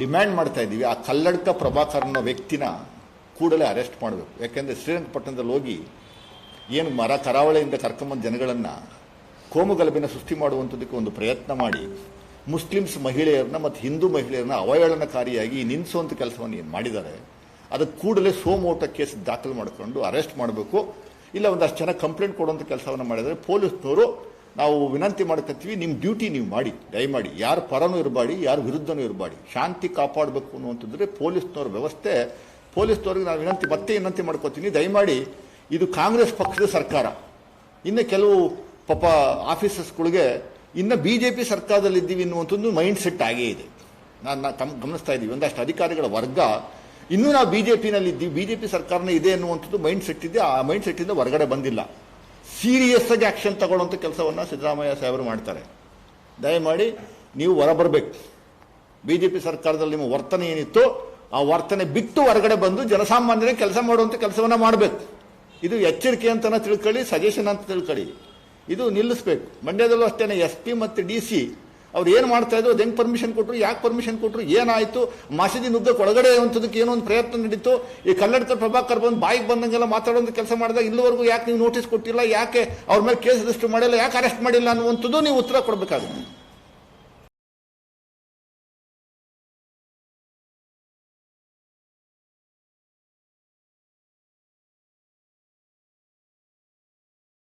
Demand ಮಾಡ್ತಾ ಇದ್ದೀವಿ, ಆ ಕಲ್ಲಡ್ಕ ಪ್ರಭಾಕರ್ ಅನ್ನೋ ವ್ಯಕ್ತಿನ ಕೂಡಲೇ ಅರೆಸ್ಟ್ ಮಾಡಬೇಕು. ಯಾಕೆಂದರೆ ಶ್ರೀರಂಗಪಟ್ಟಣದಲ್ಲಿ ಹೋಗಿ ಏನು ಕರಾವಳಿಯಿಂದ ಕರ್ಕೊಂಬಂದ ಜನಗಳನ್ನು ಕೋಮುಗಲಭೆನ ಸೃಷ್ಟಿ ಮಾಡುವಂಥದ್ದಕ್ಕೆ ಒಂದು ಪ್ರಯತ್ನ ಮಾಡಿ ಮುಸ್ಲಿಮ್ಸ್ ಮಹಿಳೆಯರನ್ನ ಮತ್ತು ಹಿಂದೂ ಮಹಿಳೆಯರನ್ನ ಅವಹೇಳನಕಾರಿಯಾಗಿ ನಿಲ್ಲಿಸುವಂಥ ಕೆಲಸವನ್ನು ಏನು ಮಾಡಿದ್ದಾರೆ, ಅದಕ್ಕೆ ಕೂಡಲೇ ಸೋಮೋಟ ಕೇಸ್ ದಾಖಲು ಮಾಡಿಕೊಂಡು ಅರೆಸ್ಟ್ ಮಾಡಬೇಕು. ಇಲ್ಲ ಒಂದಷ್ಟು ಜನ ಕಂಪ್ಲೇಂಟ್ ಕೊಡುವಂಥ ಕೆಲಸವನ್ನು ಮಾಡಿದರೆ ಪೊಲೀಸ್ನವರು ನಾವು ವಿನಂತಿ ಮಾಡ್ಕೊತೀವಿ, ನಿಮ್ಮ ಡ್ಯೂಟಿ ನೀವು ಮಾಡಿ, ದಯಮಾಡಿ ಯಾರು ಪರನೂ ಇರಬೇಡಿ, ಯಾರು ವಿರುದ್ಧನೂ ಇರಬೇಡಿ, ಶಾಂತಿ ಕಾಪಾಡಬೇಕು ಅನ್ನುವಂಥದ್ದರೆ ಪೊಲೀಸ್ನವ್ರ ವ್ಯವಸ್ಥೆ. ಪೊಲೀಸ್ನವ್ರಿಗೆ ನಾನು ವಿನಂತಿ ಮಾಡ್ಕೋತೀನಿ, ದಯಮಾಡಿ ಇದು ಕಾಂಗ್ರೆಸ್ ಪಕ್ಷದ ಸರ್ಕಾರ. ಇನ್ನು ಕೆಲವು ಪಾಪ ಆಫೀಸರ್ಸ್ಗಳಿಗೆ ಇನ್ನು BJP ಸರ್ಕಾರದಲ್ಲಿದ್ದೀವಿ ಅನ್ನುವಂಥದ್ದು ಮೈಂಡ್ ಸೆಟ್ ಆಗೇ ಇದೆ. ನಾನು ಗಮನಿಸ್ತಾ ಇದ್ದೀವಿ, ಒಂದಷ್ಟು ಅಧಿಕಾರಿಗಳ ವರ್ಗ ಇನ್ನೂ ನಾವು BJPನಲ್ಲಿದ್ದೀವಿ, BJP ಸರ್ಕಾರನೇ ಇದೆ ಅನ್ನುವಂಥದ್ದು ಮೈಂಡ್ ಸೆಟ್ ಇದೆ. ಆ ಮೈಂಡ್ ಸೆಟ್ಟಿಂದ ಹೊರಗಡೆ ಬಂದಿಲ್ಲ. ಸೀರಿಯಸ್ ಆಗಿ ಆಕ್ಷನ್ ತಗೊಳ್ಳುವಂಥ ಕೆಲಸವನ್ನು ಸಿದ್ದರಾಮಯ್ಯ ಸಾಹೇಬರು ಮಾಡ್ತಾರೆ. ದಯಮಾಡಿ ನೀವು ಹೊರಬರಬೇಕು. BJP ಸರ್ಕಾರದಲ್ಲಿ ನಿಮ್ಮ ವರ್ತನೆ ಏನಿತ್ತು ಆ ವರ್ತನೆ ಬಿಟ್ಟು ಹೊರಗಡೆ ಬಂದು ಜನಸಾಮಾನ್ಯರಿಗೆ ಕೆಲಸ ಮಾಡುವಂಥ ಕೆಲಸವನ್ನು ಮಾಡಬೇಕು. ಇದು ಎಚ್ಚರಿಕೆ ಅಂತನ ತಿಳ್ಕೊಳ್ಳಿ, ಸಜೆಷನ್ ಅಂತ ತಿಳ್ಕೊಳ್ಳಿ. ಇದು ನಿಲ್ಲಿಸಬೇಕು. ಮಂಡ್ಯದಲ್ಲೂ ಅಷ್ಟೇ SP ಮತ್ತು DC ಅವ್ರು ಏನು ಮಾಡ್ತಾ ಇದ್ರು, ಅದು ಹೆಂಗೆ ಪರ್ಮಿಷನ್ ಕೊಟ್ಟರು, ಯಾಕೆ ಪರ್ಮಿಷನ್ ಕೊಟ್ಟರು, ಏನಾಯಿತು, ಮಸೀದಿ ನುಗ್ಗಕ್ಕೆ ಒಳಗಡೆ ಅಂತದಕ್ಕೆ ಏನೋ ಒಂದು ಪ್ರಯತ್ನ ನಡೀತು. ಈ ಕಲ್ಲಡ್ಕ ಪ್ರಭಾಕರ್ ಬಂದು ಬಾಯಿಗೆ ಬಂದಂಗೆಲ್ಲ ಮಾತಾಡೋಂಥ ಕೆಲಸ ಮಾಡಿದಾಗ ಇಲ್ಲಿವರೆಗೂ ಯಾಕೆ ನೀವು ನೋಟಿಸ್ ಕೊಟ್ಟಿಲ್ಲ, ಯಾಕೆ ಅವ್ರ ಮೇಲೆ ಕೇಸ್ ರಿಜಿಸ್ಟರ್ ಮಾಡಿಲ್ಲ, ಯಾಕೆ ಅರೆಸ್ಟ್ ಮಾಡಿಲ್ಲ ಅನ್ನುವಂಥದ್ದು ನೀವು ಉತ್ತರ ಕೊಡಬೇಕಾಗುತ್ತೆ.